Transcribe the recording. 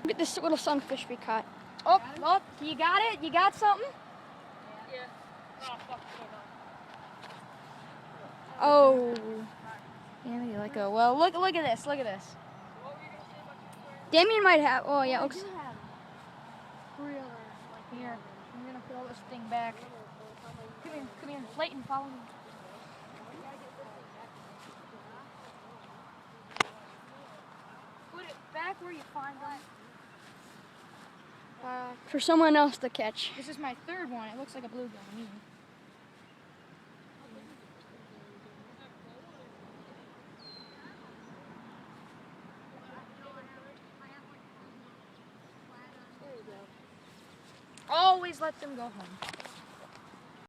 Look at this little sunfish we caught. Oh, oh, you got it? You got something? Yeah. Oh, fuck. Oh. Damien, like a, well, look at this, look at this. What were you going to say about your aquarium? Damien might have, oh yeah, I looks. do have three other, like, here. I'm going to throw this thing back. Come here. Leighton, follow me. Put it back where you find them. For someone else to catch. This is my third one. It looks like a bluegill to me. Always let them go home.